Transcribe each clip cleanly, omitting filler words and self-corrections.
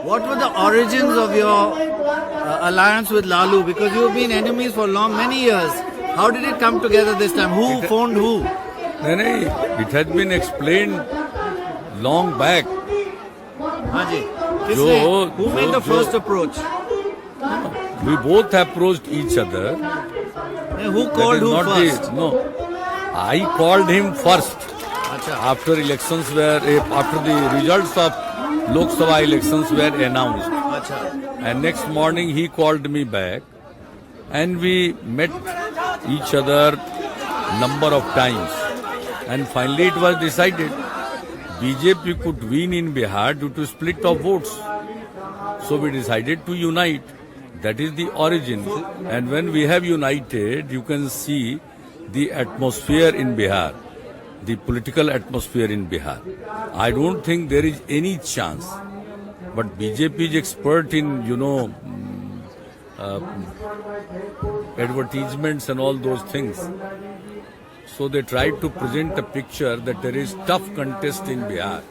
What were the origins of your alliance with Lalu? Because you've been enemies for many years. How did it come together this time? Who phoned who? No, it has been explained long back. Haji, who made the first approach? We both approached each other. Who called who first? I called him first. Achha. After the results of Lok Sabha elections were announced. Achha. And next morning he called me back and we met each other number of times. And finally it was decided BJP could win in Bihar due to split of votes. So we decided to unite. That is the origin. And when we have united, you can see the atmosphere in Bihar, the political atmosphere in Bihar. I don't think there is any chance. But BJP is expert in, advertisements and all those things. So they tried to present a picture that there is tough contest in Bihar.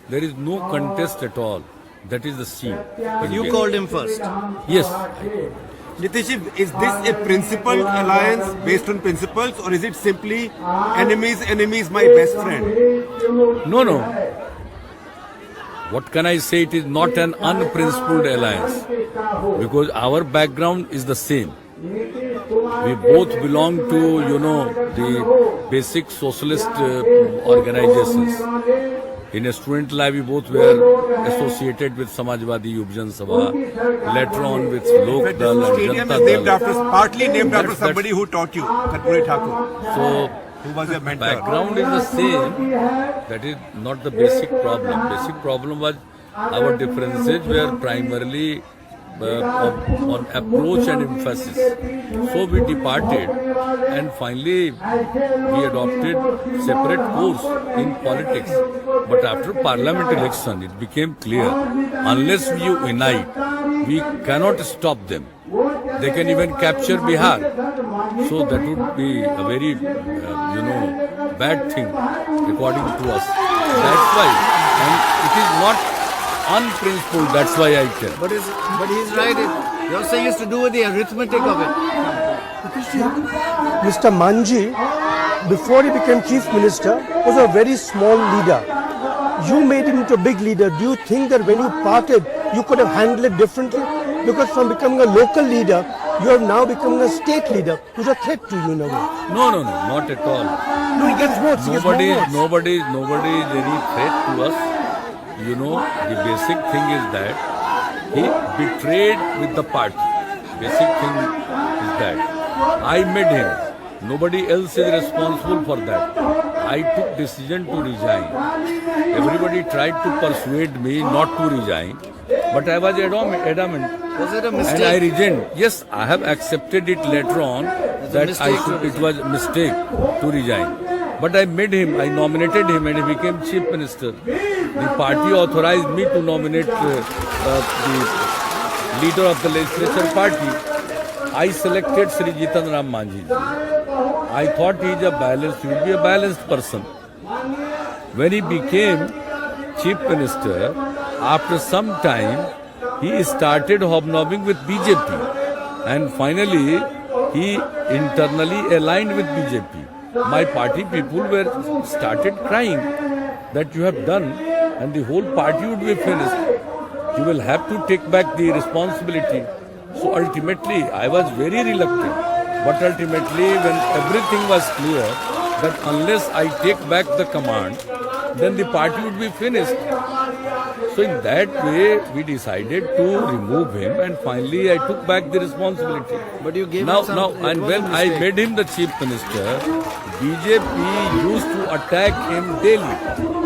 There is no contest at all. That is the scene. But you called him first? Yes. Nitish, is this a principled alliance based on principles, or is it simply enemies, my best friend? No. What can I say? It is not an unprincipled alliance. Because our background is the same. We both belong to, the basic socialist organizations. In a student life, we both were associated with Samajwadi Yubjan Sabha, later on with Lok Dal and Janata Dal. Partly named after somebody who taught you, Karpuri Thakur. So, who was your mentor? Background is the same. That is not the basic problem. Basic problem was our differences were primarily on approach and emphasis. So we departed and finally we adopted separate course in politics. But after parliament election, it became clear, unless we unite, we cannot stop them. They can even capture Bihar. So that would be a very, bad thing according to us. That's why, and it is not unprincipled, that's why I tell. But he's right. You're saying it's to do with the arithmetic of it. Mr. Manjhi, before he became chief minister, was a very small leader. You made him into a big leader. Do you think that when you parted, you could have handled it differently? Because from becoming a local leader, you have now become a state leader, who's a threat to you in a way. No, not at all. No, he gets votes. Nobody is any threat to us. The basic thing is that he betrayed with the party. Basic thing is that I made him. Nobody else is responsible for that. I took decision to resign. Everybody tried to persuade me not to resign, but I was adamant. Was it a mistake? And I resigned. Yes, I have accepted it later on that it was a mistake to resign. But I made him, I nominated him and he became chief minister. The party authorized me to nominate the leader of the legislature party. I selected Sri Jitan Ram Manjhi. I thought he would be a balanced person. When he became chief minister, after some time, he started hobnobbing with BJP. And finally, he internally aligned with BJP. My party people started crying that you have done and the whole party would be finished. You will have to take back the responsibility. So ultimately, I was very reluctant. But ultimately, when everything was clear that unless I take back the command, then the party would be finished. So in that way, we decided to remove him and finally I took back the responsibility. But you gave and when I made him the chief minister, BJP used to attack him daily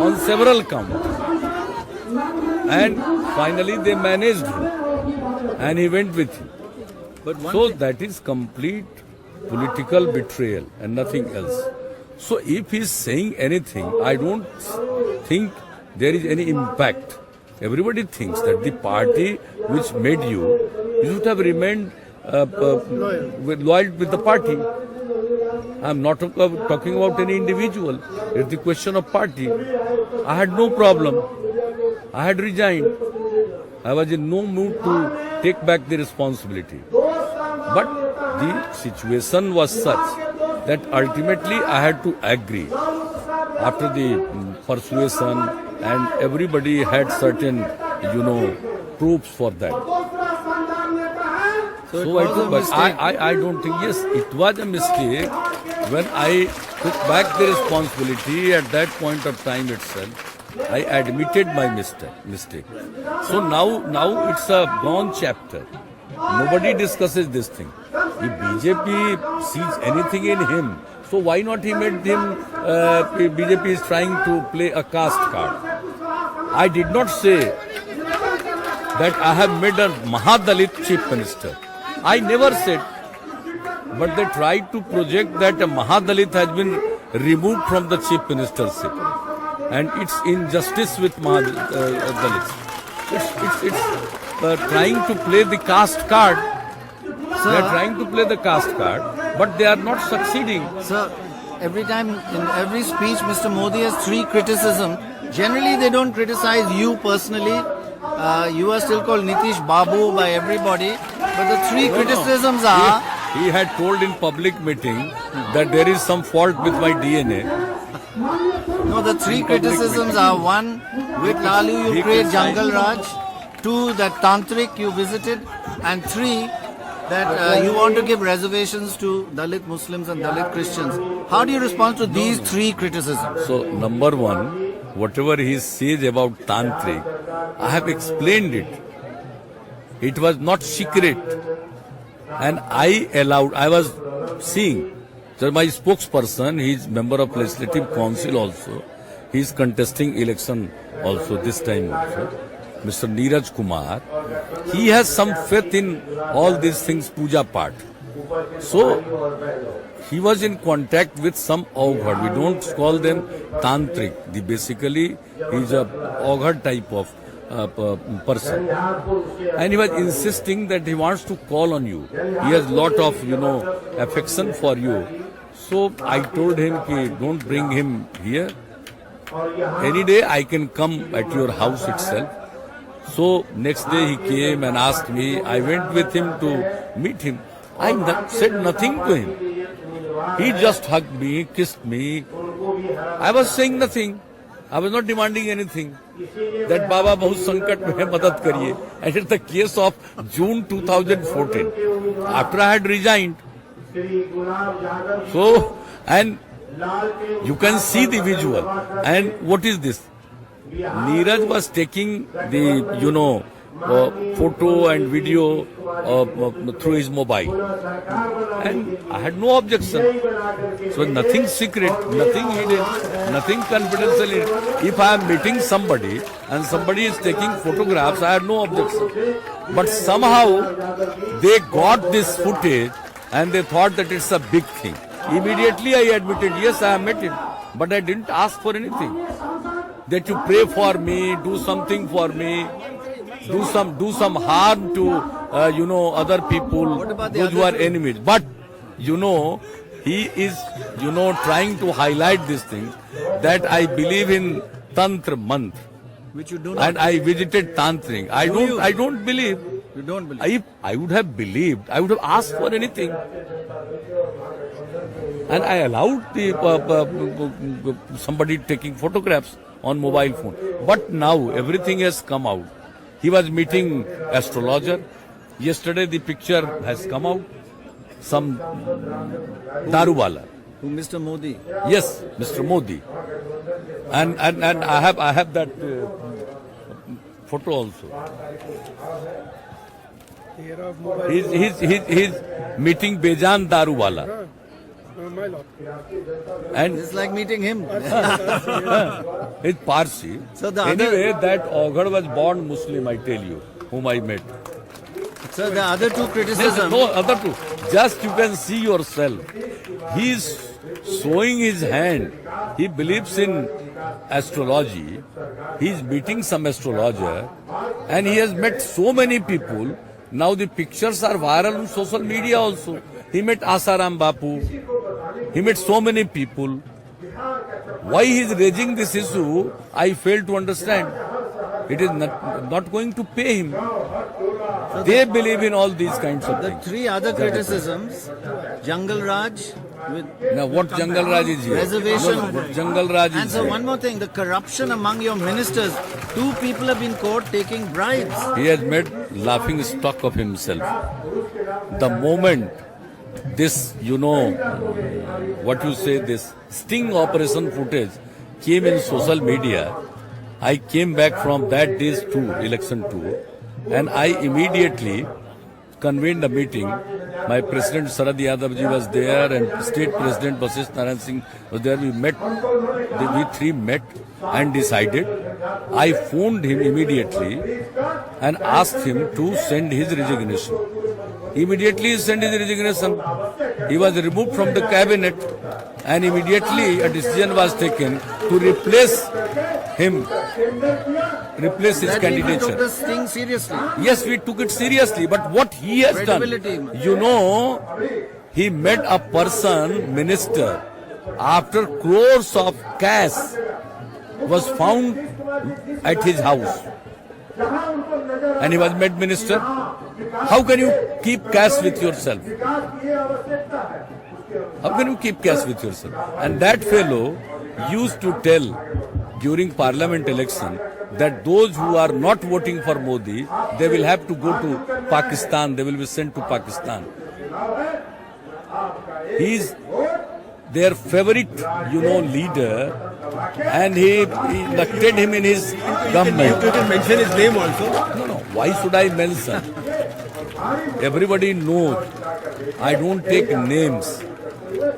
on several counts. And finally they managed him and he went with him. So that is complete political betrayal and nothing else. So if he is saying anything, I don't think there is any impact. Everybody thinks that the party which made you should have remained loyal with the party. I am not talking about any individual. It's the question of party. I had no problem. I had resigned. I was in no mood to take back the responsibility. But the situation was such that ultimately I had to agree. After the persuasion, and everybody had certain, proofs for that. So I don't think, yes, it was a mistake. When I took back the responsibility at that point of time itself, I admitted my mistake. So now it's a gone chapter. Nobody discusses this thing. If BJP sees anything in him, so why not he made him, BJP is trying to play a caste card. I did not say that I have made a Mahadalit chief minister. I never said. But they tried to project that a Mahadalit has been removed from the chief ministership. And it's injustice with Mahadalits. It's trying to play the caste card. They are trying to play the caste card, but they are not succeeding. Sir, every time, in every speech, Mr. Modi has three criticisms. Generally, they don't criticize you personally. You are still called Nitish Babu by everybody. But the three criticisms are... He had told in public meeting that there is some fault with my DNA. No, the three criticisms are: one, with Lalu you create Jungle-Raj; two, that Tantric you visited; and three, that you want to give reservations to Dalit Muslims and Dalit Christians. How do you respond to these three criticisms? So, number one, whatever he says about Tantric, I have explained it. It was not secret. And I was seeing, so my spokesperson, he is member of Legislative Council also, he is contesting election also, this time also, Mr. Nitish Kumar, he has some faith in all these things, puja part. So, he was in contact with some Augad. We don't call them Tantric. Basically, he is a Augad type of person. And he was insisting that he wants to call on you. He has lot of, affection for you. So, I told him, don't bring him here. Any day I can come at your house itself. So, next day he came and asked me. I went with him to meet him. I said nothing to him. He just hugged me, kissed me. I was saying nothing. I was not demanding anything. That Baba bahut sankat mein hai, madad kariye. And it's the case of June 2014. After I had resigned. So, and you can see the visual. And what is this? Neeraj was taking the, photo and video through his mobile. And I had no objection. So nothing secret, nothing hidden, nothing confidential. If I am meeting somebody and somebody is taking photographs, I have no objection. But somehow they got this footage and they thought that it's a big thing. Immediately I admitted, yes, I have met him. But I didn't ask for anything. That you pray for me, do something for me, do some harm to other people, those who are enemies. But he is trying to highlight this thing that I believe in Tantra Mantra, Which you do not. and I visited Tantric. I don't believe. You don't believe. If I would have believed, I would have asked for anything. And I allowed the somebody taking photographs on mobile phone. But now everything has come out. He was meeting astrologer. Yesterday the picture has come out. Some Daruwala. Who, Mr. Modi? Yes, Mr. Modi. And I have that photo also. He's meeting Bejan Daruwala. And It's like meeting him. it's Parsi. So the anyway, that Augad was born Muslim, I tell you, whom I met. So the other two criticisms. No, other two. Just you can see yourself. He is showing his hand. He believes in astrology. He is meeting some astrologer. And he has met so many people. Now the pictures are viral on social media also. He met Asaram Bapu. He met so many people. Why he is raising this issue, I fail to understand. It is not going to pay him. They believe in all these kinds of The things. three other criticisms, Jungle-Raj with Now what Jungle-Raj is here? reservation. No, what Jungle-Raj And is so here? one more thing, the corruption among your ministers. 2 people have been caught taking bribes. He has made laughing stock of himself. The moment this, what you say, this sting operation footage came in social media, I came back from that day's tour, election tour, and I immediately convened a meeting. My President Sharad Yadav ji was there and State President Vasisht Narayan Singh was there. We three met and decided. I phoned him immediately and asked him to send his resignation. Immediately he sent his resignation. He was removed from the cabinet and immediately a decision was taken to replace him, replace his That people took candidature. this thing seriously. Yes, we took it seriously, but what he has done, Credibility. he made a person minister after crores of cash was found at his house and he was made minister. How can you keep cash with yourself? How can you keep cash with yourself? And that fellow used to tell during parliament election that those who are not voting for Modi, they will have to go to Pakistan, they will be sent to Pakistan. He is their favorite, leader, and he elected him in his government. You can mention his name also. No. Why should I mention? Everybody knows. I don't take names.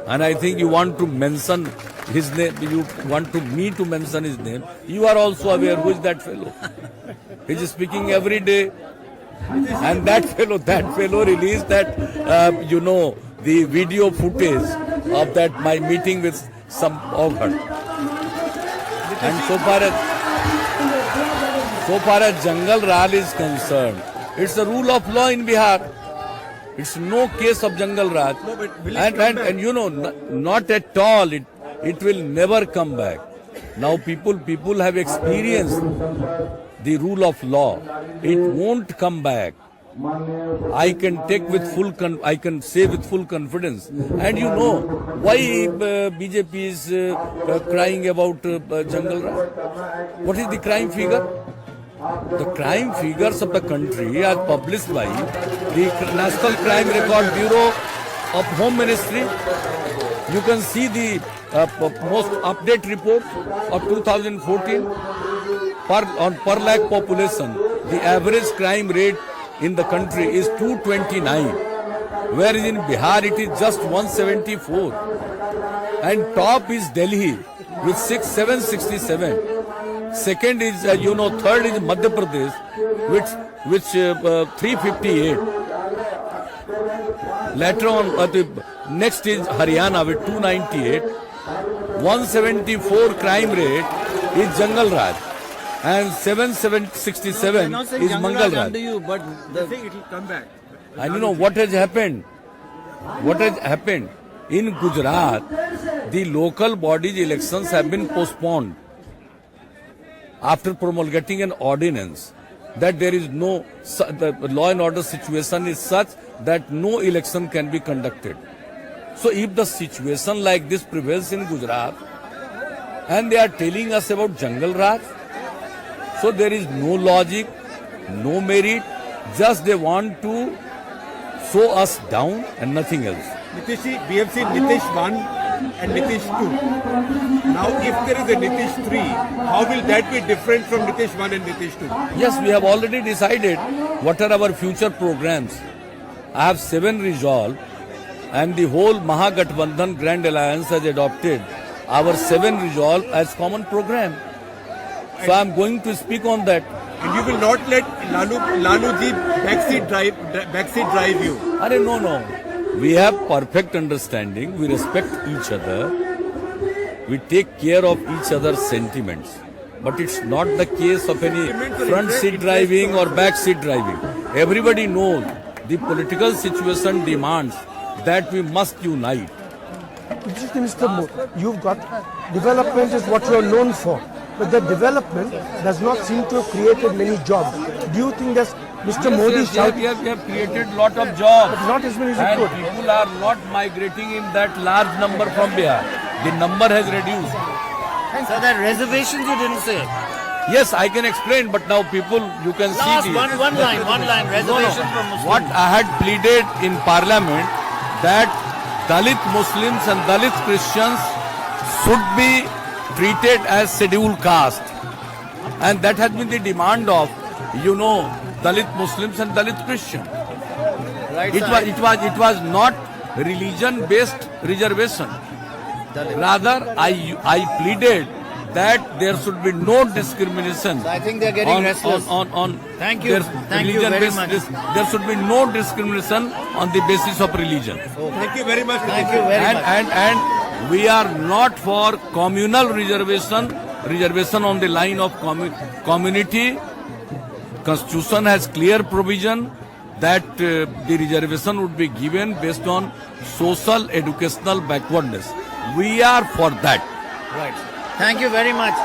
And I think you want to mention his name, you want me to mention his name. You are also aware who is that fellow. He is speaking every day. And that fellow released that, the video footage of that my meeting with some ogre. And so far as Jungle-Raj is concerned, it's the rule of law in Bihar. It's no case of Jungle-Raj. No, but will it come back? Not at all. It will never come back. Now people have experienced the rule of law. It won't come back. I can say with full confidence. And why BJP is crying about Jungle-Raj? What is the crime figure? The crime figures of the country are published by the National Crime Record Bureau of Home Ministry. You can see the most update report of 2014 per lakh population. The average crime rate in the country is 229, whereas in Bihar it is just 174. And top is Delhi with 767. Second is, third is Madhya Pradesh, which 358. Later on, next is Haryana with 298. 174 crime rate is Jungle-Raj, and 767 is Mangal-Raj. Under you, but I think it will come back. And what has happened? What has happened? In Gujarat, the local bodies elections have been postponed after promulgating an ordinance that there is the law and order situation is such that no election can be conducted. So if the situation like this prevails in Gujarat and they are telling us about Jungle-Raj, so there is no logic, no merit, just they want to show us down and nothing else. Nitish, we have seen Nitish 1 and Nitish 2. Now, if there is a Nitish 3, how will that be different from Nitish 1 and Nitish 2? Yes, we have already decided what are our future programs. I have 7 resolved, and the whole Mahagathbandhan Grand Alliance has adopted our 7 resolve as common program. So I am going to speak on that. And you will not let Laluji backseat drive you. No. We have perfect understanding. We respect each other. We take care of each other's sentiments. But it's not the case of any front seat driving or back seat driving. Everybody knows the political situation demands that we must unite. Mr. Minister, you've got development is what you're known for. but the development does not seem to have created many jobs. Do you think that Mr. Modi Yes, shouting, we have created lot of jobs. but not as many as it And could? people are not migrating in that large number from Bihar. The number has reduced. So that reservations you didn't say. Yes, I can explain, but now people, you can Last see one line. Reservation for Muslims. What I had pleaded in Parliament, that Dalit Muslims and Dalit Christians should be treated as scheduled caste. And that has been the demand of, Dalit Muslims and Dalit Christians. Right, It was not religion-based reservation. Rather, I pleaded that there should be no discrimination. So I think they're getting restless. Thank you. Thank you very much. There should be no discrimination on the basis of religion. Thank you very much. Thank you very much. And we are not for communal reservation on the line of community. Constitution has clear provision that the reservation would be given based on social educational backwardness. We are for that. Right. Thank you very much.